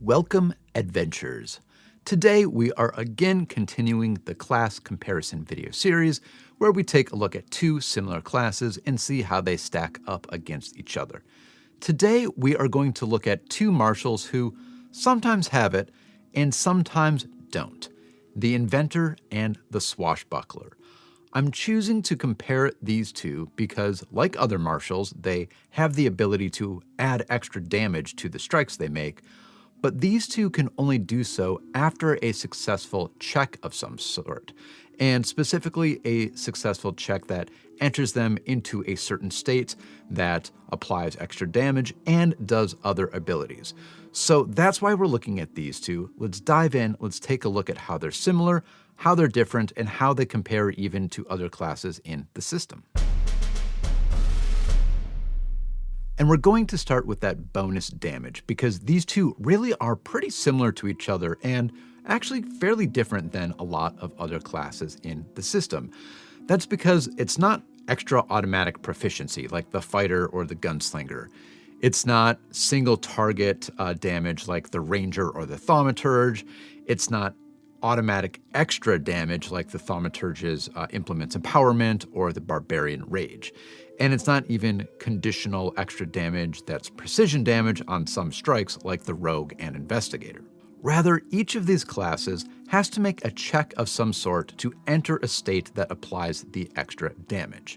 Welcome, adventurers. Today we are again continuing the class comparison video series where we take a look at two similar classes and see how they stack up against each other. Today we are going to look at two marshals who sometimes have it and sometimes don't, the Inventor and the Swashbuckler. I'm choosing to compare these two because, like other marshals, they have the ability to add extra damage to the strikes they make, but these two can only do so after a successful check of some sort, and specifically a successful check that enters them into a certain state that applies extra damage and does other abilities. So that's why we're looking at these two. Let's dive in, let's take a look at how they're similar, how they're different, and how they compare even to other classes in the system. And we're going to start with that bonus damage because these two really are pretty similar to each other and actually fairly different than a lot of other classes in the system. That's because it's not extra automatic proficiency like the fighter or the gunslinger. It's not single target damage like the ranger or the thaumaturge. It's not automatic extra damage like the thaumaturge's implements empowerment or the barbarian rage. And it's not even conditional extra damage that's precision damage on some strikes like the rogue and investigator. Rather, each of these classes has to make a check of some sort to enter a state that applies the extra damage.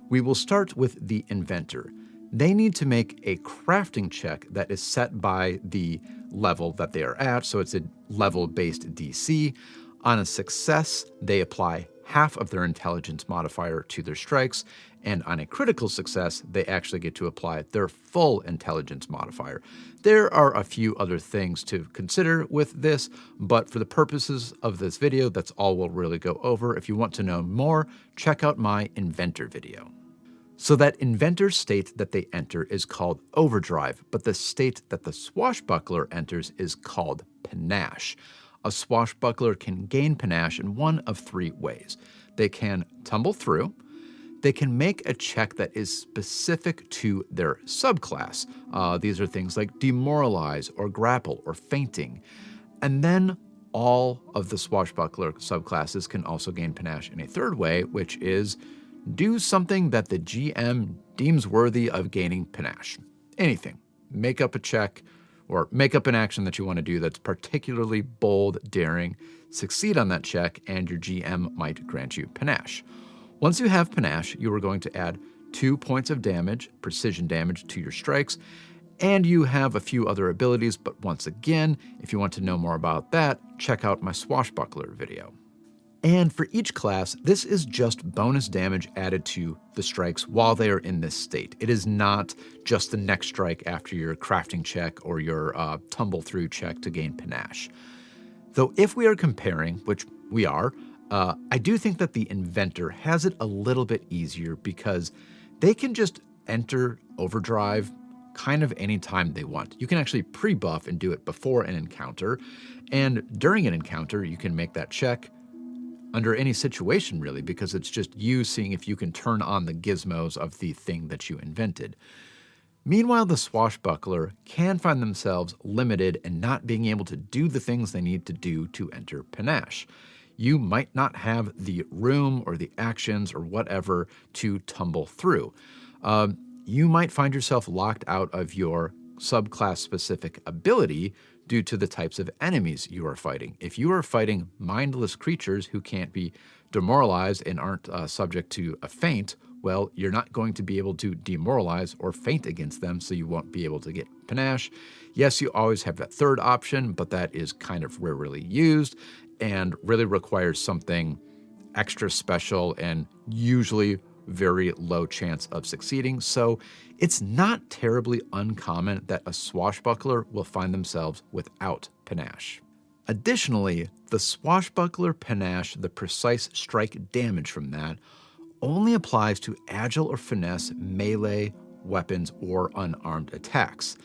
We will start with the Inventor. They need to make a crafting check that is set by the level that they are at, so it's a level-based DC. On a success, they apply half of their intelligence modifier to their strikes, and on a critical success, they actually get to apply their full intelligence modifier. There are a few other things to consider with this, but for the purposes of this video, that's all we'll really go over. If you want to know more, check out my Inventor video. So that Inventor state that they enter is called Overdrive, but the state that the Swashbuckler enters is called Panache. A Swashbuckler can gain Panache in one of three ways. They can tumble through, they can make a check that is specific to their subclass. These are things like demoralize or grapple or fainting. And then all of the Swashbuckler subclasses can also gain Panache in a third way, which is do something that the GM deems worthy of gaining Panache. Anything. Make up a check or make up an action that you want to do that's particularly bold, daring, succeed on that check, and your GM might grant you Panache. Once you have Panache, you are going to add 2 points of damage, precision damage, to your strikes, and you have a few other abilities, but once again, if you want to know more about that, check out my Swashbuckler video. And for each class, this is just bonus damage added to the strikes while they are in this state. It is not just the next strike after your crafting check or your tumble through check to gain Panache. Though if we are comparing, which we are, I do think that the Inventor has it a little bit easier because they can just enter Overdrive kind of any time they want. You can actually pre-buff and do it before an encounter, and during an encounter, you can make that check under any situation, really, because it's just you seeing if you can turn on the gizmos of the thing that you invented. Meanwhile, the Swashbuckler can find themselves limited and not being able to do the things they need to do to enter Panache. You might not have the room or the actions or whatever to tumble through. You might find yourself locked out of your subclass-specific ability due to the types of enemies you are fighting. If you are fighting mindless creatures who can't be demoralized and aren't subject to a feint, well, you're not going to be able to demoralize or feint against them, so you won't be able to get Panache. Yes, you always have that third option, but that is kind of rarely used and really requires something extra special and usually very low chance of succeeding, so it's not terribly uncommon that a Swashbuckler will find themselves without Panache. Additionally, the Swashbuckler Panache, the precise strike damage from that, only applies to agile or finesse melee weapons or unarmed attacks.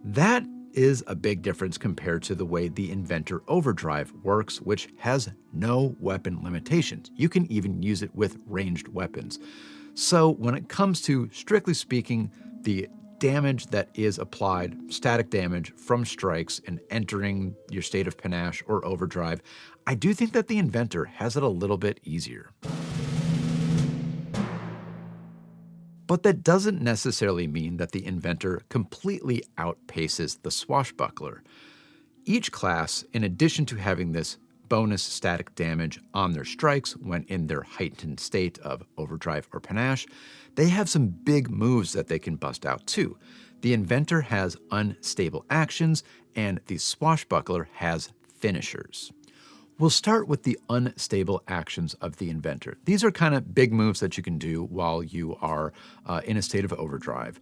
That is a big difference compared to the way the Inventor Overdrive works, which has no weapon limitations. You can even use it with ranged weapons. So when it comes to, strictly speaking, the damage that is applied, static damage from strikes and entering your state of panache or overdrive, I do think that the Inventor has it a little bit easier. But that doesn't necessarily mean that the Inventor completely outpaces the Swashbuckler. Each class, in addition to having this bonus static damage on their strikes when in their heightened state of overdrive or panache, they have some big moves that they can bust out too. The Inventor has unstable actions, and the Swashbuckler has finishers. We'll start with the unstable actions of the Inventor. These are kind of big moves that you can do while you are in a state of overdrive.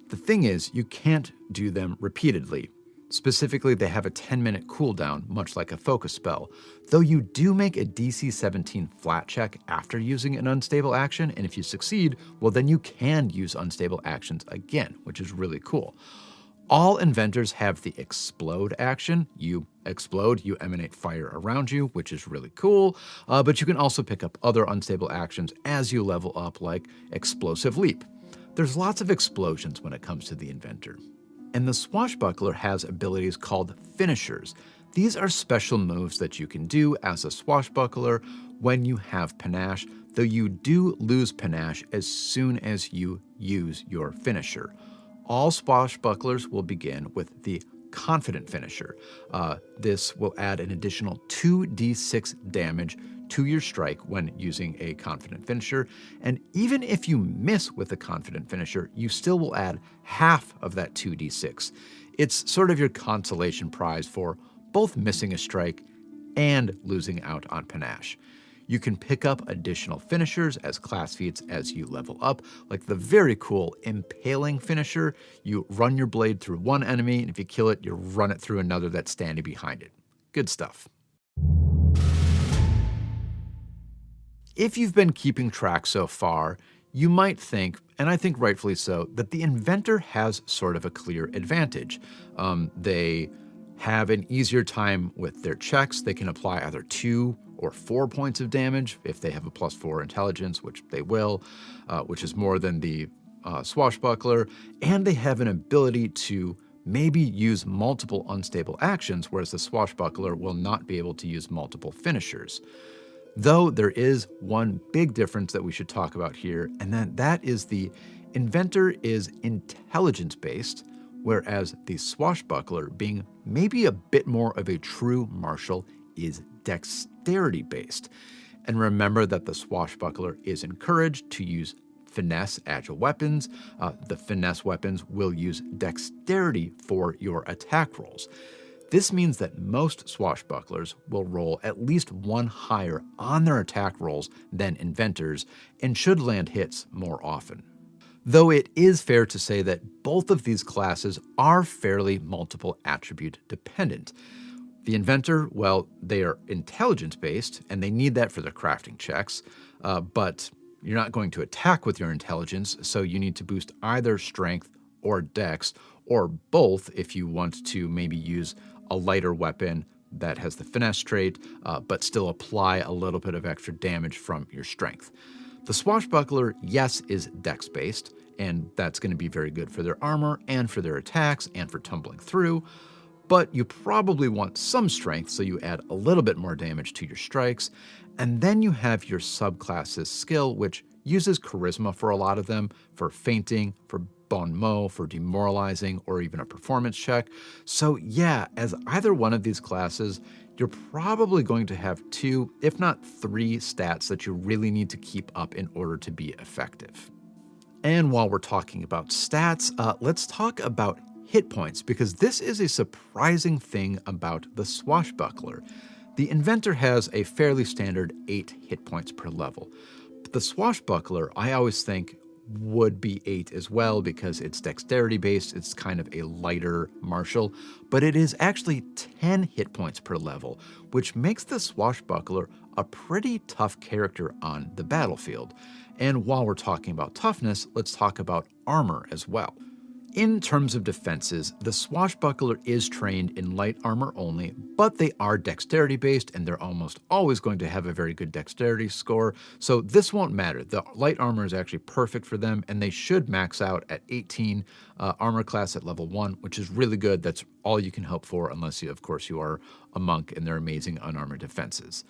The thing is, you can't do them repeatedly. Specifically, they have a 10-minute cooldown, much like a focus spell, though you do make a DC 17 flat check after using an unstable action, and if you succeed, well then you can use unstable actions again, which is really cool. All Inventors have the explode action. You explode, you emanate fire around you, which is really cool, but you can also pick up other unstable actions as you level up, like Explosive Leap. There's lots of explosions when it comes to the Inventor. And the Swashbuckler has abilities called finishers. These are special moves that you can do as a Swashbuckler when you have panache, though you do lose panache as soon as you use your finisher. All Swashbucklers will begin with the Confident Finisher. This will add an additional 2d6 damage to your strike when using a Confident Finisher, and even if you miss with a Confident Finisher, you still will add half of that 2d6. It's sort of your consolation prize for both missing a strike and losing out on panache. You can pick up additional finishers as class feats as you level up, like the very cool Impaling Finisher. You run your blade through one enemy, and if you kill it, you run it through another that's standing behind it. Good stuff. If you've been keeping track so far, you might think, and I think rightfully so, that the Inventor has sort of a clear advantage. They have an easier time with their checks. They can apply either 2 or 4 points of damage if they have a +4 intelligence, which they will, which is more than the Swashbuckler, and they have an ability to maybe use multiple unstable actions, whereas the Swashbuckler will not be able to use multiple finishers. Though there is one big difference that we should talk about here, and that is the Inventor is intelligence-based, whereas the Swashbuckler, being maybe a bit more of a true martial, is dexterity-based. And remember that the Swashbuckler is encouraged to use finesse agile weapons. The finesse weapons will use dexterity for your attack rolls. This means that most Swashbucklers will roll at least one higher on their attack rolls than Inventors and should land hits more often. Though it is fair to say that both of these classes are fairly multiple attribute dependent. The Inventor, well, they are intelligence-based, and they need that for their crafting checks, but you're not going to attack with your intelligence, so you need to boost either strength or dex, or both if you want to maybe use a lighter weapon that has the finesse trait, but still apply a little bit of extra damage from your strength. The Swashbuckler, yes, is dex-based, and that's going to be very good for their armor and for their attacks and for tumbling through, but you probably want some strength, so you add a little bit more damage to your strikes, and then you have your subclass's skill, which uses charisma for a lot of them, for feinting, for bon mot, for demoralizing, or even a performance check. So yeah, as either one of these classes, you're probably going to have 2, if not 3 stats that you really need to keep up in order to be effective. And while we're talking about stats, let's talk about hit points, because this is a surprising thing about the Swashbuckler. The Inventor has a fairly standard 8 hit points per level. But the Swashbuckler, I always think, would be 8 as well because it's dexterity based, it's kind of a lighter martial, but it is actually 10 hit points per level, which makes the Swashbuckler a pretty tough character on the battlefield. And while we're talking about toughness, let's talk about armor as well. In terms of defenses, the Swashbuckler is trained in light armor only, but they are dexterity based and they're almost always going to have a very good dexterity score, so this won't matter. The light armor is actually perfect for them and they should max out at 18 armor class at level 1, which is really good. That's all you can hope for unless you, of course, you are a monk and their amazing unarmored defenses.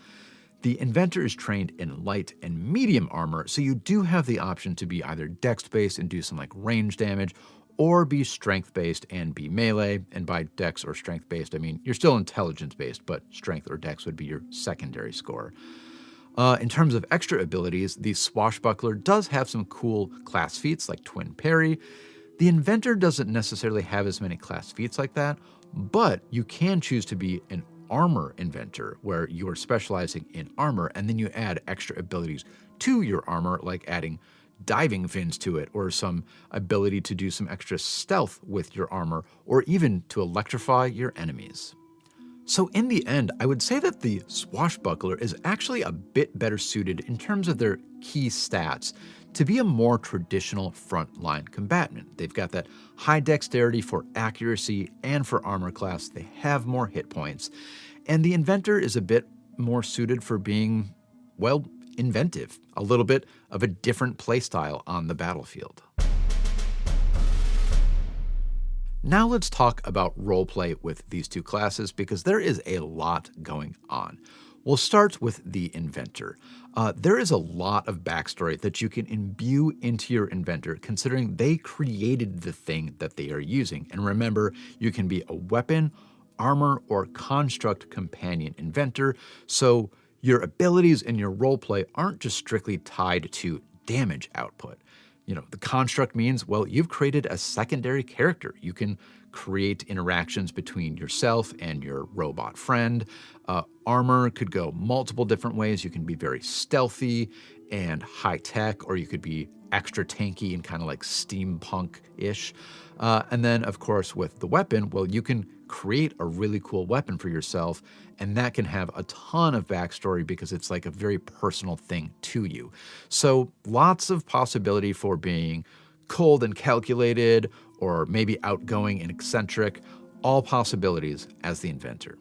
The Inventor is trained in light and medium armor, so you do have the option to be either dex-based and do some like range damage, or be strength-based and be melee. And by dex or strength-based, I mean you're still intelligence-based, but strength or dex would be your secondary score. In terms of extra abilities, the Swashbuckler does have some cool class feats like Twin Parry. The Inventor doesn't necessarily have as many class feats like that, but you can choose to be an armor inventor where you are specializing in armor and then you add extra abilities to your armor, like adding diving fins to it or some ability to do some extra stealth with your armor or even to electrify your enemies. So in the end, I would say that the Swashbuckler is actually a bit better suited in terms of their key stats to be a more traditional frontline combatant. They've got that high dexterity for accuracy and for armor class. They have more hit points. And the Inventor is a bit more suited for being, well, inventive, a little bit of a different playstyle on the battlefield. Now let's talk about roleplay with these two classes because there is a lot going on. We'll start with the Inventor. There is a lot of backstory that you can imbue into your Inventor considering they created the thing that they are using. And remember, you can be a weapon, armor, or construct companion Inventor, so your abilities in your roleplay aren't just strictly tied to damage output. The construct means, well, you've created a secondary character. You can create interactions between yourself and your robot friend. Armor could go multiple different ways. You can be very stealthy and high-tech, or you could be extra tanky and kind of like steampunk-ish. And then, of course, with the weapon, well, you can create a really cool weapon for yourself, and that can have a ton of backstory because it's like a very personal thing to you. So lots of possibility for being cold and calculated, or maybe outgoing and eccentric, all possibilities as the Inventor.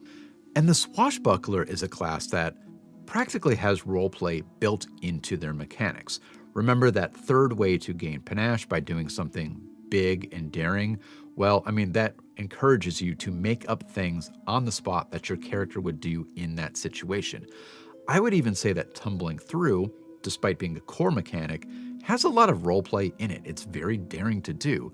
And the Swashbuckler is a class that practically has roleplay built into their mechanics. Remember that third way to gain panache by doing something big and daring? Well, I mean, that encourages you to make up things on the spot that your character would do in that situation. I would even say that tumbling through, despite being a core mechanic, has a lot of roleplay in it. It's very daring to do.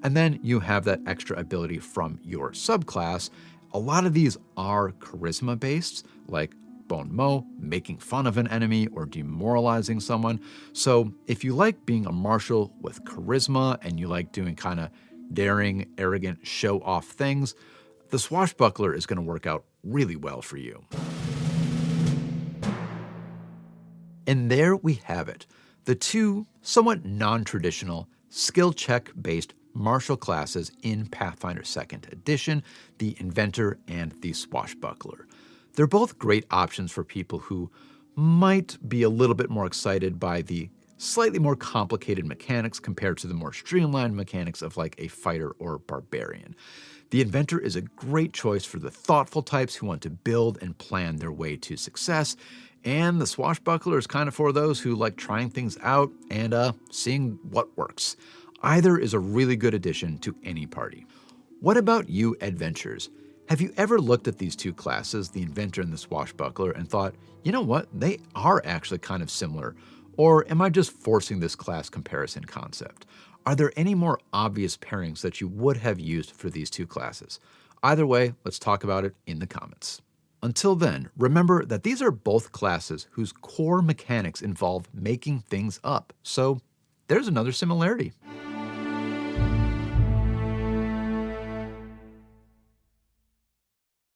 And then you have that extra ability from your subclass. A lot of these are charisma based, like Bon Mot, making fun of an enemy or demoralizing someone. So if you like being a martial with charisma and you like doing kind of daring, arrogant, show-off things, the Swashbuckler is going to work out really well for you. And there we have it, the two somewhat non-traditional, skill check-based martial classes in Pathfinder 2nd Edition, the Inventor and the Swashbuckler. They're both great options for people who might be a little bit more excited by the slightly more complicated mechanics compared to the more streamlined mechanics of like a fighter or barbarian. The Inventor is a great choice for the thoughtful types who want to build and plan their way to success, and the Swashbuckler is kind of for those who like trying things out and seeing what works. Either is a really good addition to any party. What about you, adventurers? Have you ever looked at these two classes, the Inventor and the Swashbuckler, and thought, you know what, they are actually kind of similar? Or am I just forcing this class comparison concept? Are there any more obvious pairings that you would have used for these two classes? Either way, let's talk about it in the comments. Until then, remember that these are both classes whose core mechanics involve making things up. So there's another similarity.